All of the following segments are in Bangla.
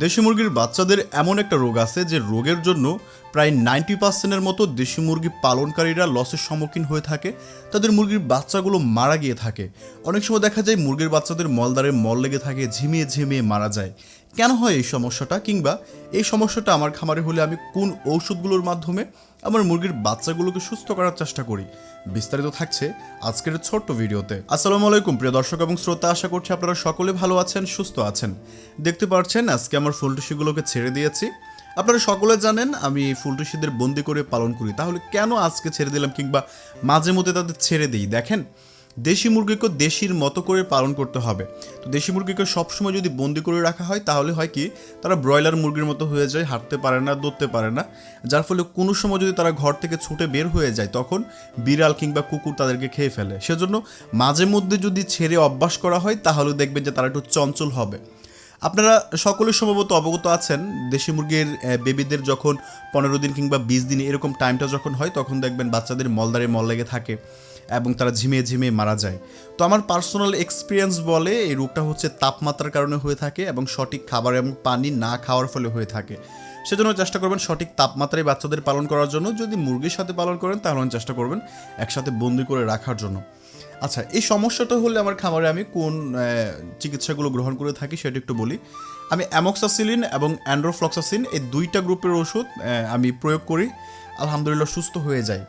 দেশি মুরগির বাচ্চাদের এমন একটা রোগ আছে যে রোগের জন্য প্রায় 90% মতো দেশি মুরগি পালনকারীরা লসের সম্মুখীন হয়ে থাকে। তাদের মুরগির বাচ্চাগুলো মারা গিয়ে থাকে। অনেক সময় দেখা যায় মুরগির বাচ্চাদের মলদ্বারে মল লেগে থাকে, ঝিমিয়ে ঝিমিয়ে মারা যায়। কেন হয় এই সমস্যাটা, কিংবা এই সমস্যাটা আমার খামারে হলে আমি কোন ঔষধগুলোর মাধ্যমে আমার মুরগির বাচ্চাগুলোকে সুস্থ করার চেষ্টা করি, বিস্তারিত থাকছে আজকের ছোট্ট ভিডিওতে। আসসালামু আলাইকুম প্রিয় দর্শক এবং শ্রোতা, আশা করছি আপনারা সকলে ভালো আছেন, সুস্থ আছেন। দেখতে পাচ্ছেন আজকে আমার ফুলটুসিগুলোকে ছেড়ে দিয়েছি। আপনারা সকলে জানেন আমি ফুলটুসিদের বন্দি করে পালন করি, তাহলে কেন আজকে ছেড়ে দিলাম কিংবা মাঝে মধ্যে তাদের ছেড়ে দিই? দেখেন, দেশি মুরগিকে দেশির মতো করে পালন করতে হবে। তো দেশি মুরগিকে সবসময় যদি বন্দি করে রাখা হয় তাহলে হয় কি, তারা ব্রয়লার মুরগির মতো হয়ে যায়, হাঁটতে পারে না, দৌড়তে পারে না। যার ফলে কোনো সময় যদি তারা ঘর থেকে ছুটে বের হয়ে যায় তখন বিড়াল কিংবা কুকুর তাদেরকে খেয়ে ফেলে। সেজন্য মাঝে মধ্যে যদি ছেড়ে অভ্যাস করা হয় তাহলে দেখবেন যে তারা একটু চঞ্চল হবে। আপনারা সকলে সম্ভবত অবগত আছেন, দেশি মুরগির বেবিদের যখন 15 দিন কিংবা 20 দিন এরকম টাইমটা যখন হয় তখন দেখবেন বাচ্চাদের মলদ্বারে মল লেগে থাকে এবং তারা ঝিমিয়ে ঝিমিয়ে মারা যায়। তো আমার পার্সোনাল এক্সপিরিয়েন্স বলে এই রোগটা হচ্ছে তাপমাত্রার কারণে হয়ে থাকে এবং সঠিক খাবার এবং পানি না খাওয়ার ফলে হয়ে থাকে। সেজন্য চেষ্টা করবেন সঠিক তাপমাত্রায় বাচ্চাদের পালন করার জন্য। যদি মুরগির সাথে পালন করেন তাহলে চেষ্টা করবেন একসাথে বন্দি করে রাখার জন্য। আচ্ছা, এই সমস্যাটা হলে আমার খামারে আমি কোন চিকিৎসাগুলো গ্রহণ করে থাকি সেটা একটু বলি। আমি অ্যামক্সাসিলিন এবং অ্যান্ড্রোফ্লক্সাসিন এই দুইটা গ্রুপের ওষুধ আমি প্রয়োগ করি, আলহামদুলিল্লাহ সুস্থ হয়ে যায়।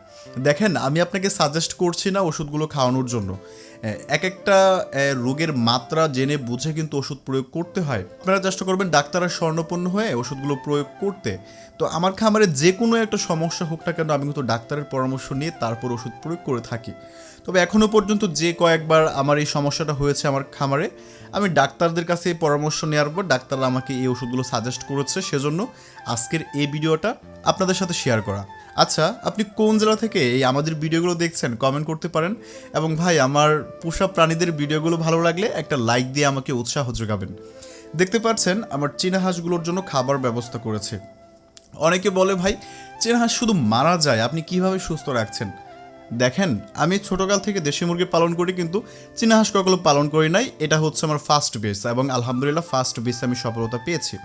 দেখেন, আমি আপনাকে সাজেস্ট করছি না ওষুধগুলো খাওয়ানোর জন্য। এক একটা রোগের মাত্রা জেনে বুঝে কিন্তু ওষুধ প্রয়োগ করতে হয়। আপনারা চেষ্টা করবেন ডাক্তারের শরণাপন্ন হয়ে ওষুধগুলো প্রয়োগ করতে। তো আমার খামারে যে কোনো একটা সমস্যা হোক না কেন আমি কিন্তু ডাক্তারের পরামর্শ নিয়ে তারপর ওষুধ প্রয়োগ করে থাকি। তবে এখনও পর্যন্ত যে কয়েকবার আমার এই সমস্যাটা হয়েছে আমার খামারে, আমি ডাক্তারদের কাছে এই পরামর্শ নেওয়ার পর ডাক্তাররা আমাকে এই ওষুধগুলো সাজেস্ট করেছে, সেজন্য আজকের এই ভিডিওটা আপনাদের সাথে শেয়ার করা। আচ্ছা, আপনি কোন জেলা থেকে এই আমাদের ভিডিওগুলো দেখছেন কমেন্ট করতে পারেন। এবং ভাই, আমার পোষা প্রাণীদের ভিডিওগুলো ভালো লাগলে একটা লাইক দিয়ে আমাকে উৎসাহ যোগাবেন। দেখতে পাচ্ছেন আমার চীনা হাঁসগুলোর জন্য খাবার ব্যবস্থা করেছে। অনেকে বলে ভাই, চীনা হাঁস শুধু মারা যায়, আপনি কিভাবে সুস্থ রাখছেন? দেখেন, আমি ছোটকাল থেকে দেশি মুরগি পালন করি, কিন্তু চীনা হাঁস কখনো পালন করি নাই। এটা হচ্ছে আমার ফার্স্ট বেস এবং আলহামদুলিল্লাহ ফার্স্ট বেসে আমি সফলতা পেয়েছি।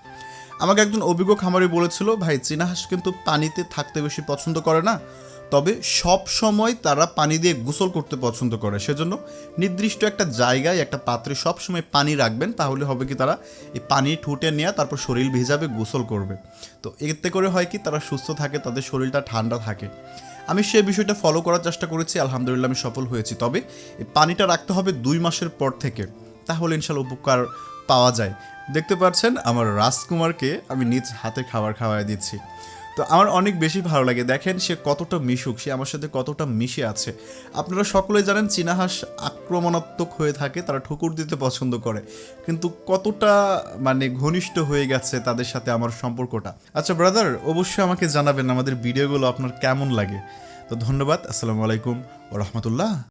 আমাকে একজন অভিজ্ঞ খামারি বলেছিল, ভাই চীনা হাঁস কিন্তু পানিতে থাকতে বেশি পছন্দ করে না, তবে সব সময় তারা পানি দিয়ে গোসল করতে পছন্দ করে। সেজন্য নির্দিষ্ট একটা জায়গায় একটা পাত্রে সব সময় পানি রাখবেন, তাহলে হবে কি তারা এই পানি ঠুটে নিয়ে তারপর শরীর ভিজাবে, গোসল করবে। তো এতে করে হয় কি, তারা সুস্থ থাকে, তাদের শরীরটা ঠান্ডা থাকে। আমি সেই বিষয়টা ফলো করার চেষ্টা করেছি, আলহামদুলিল্লাহ আমি সফল হয়েছি। তবে এই পানিটা রাখতে হবে 2 মাসের পর থেকে, তাহলে ইনশাল্লাহ উপকার পাওয়া যায়। দেখতে পাচ্ছেন আমার রাজকুমারকে আমি নিজ হাতে খাবার খাওয়াই দিচ্ছি। তো আমার অনেক বেশি ভালো লাগে। দেখেন সে কতটা মিশুক, সে আমার সাথে কতটা মিশে আছে। আপনারা সকলেই জানেন চীনা হাঁস আক্রমণাত্মক হয়ে থাকে, তারা ঠুকুর দিতে পছন্দ করে, কিন্তু কতটা ঘনিষ্ঠ হয়ে গেছে তাদের সাথে আমার সম্পর্কটা। আচ্ছা ব্রাদার, অবশ্যই আমাকে জানাবেন আমাদের ভিডিওগুলো আপনার কেমন লাগে। তো ধন্যবাদ। আসসালামু আলাইকুম ওয়া রাহমাতুল্লাহ।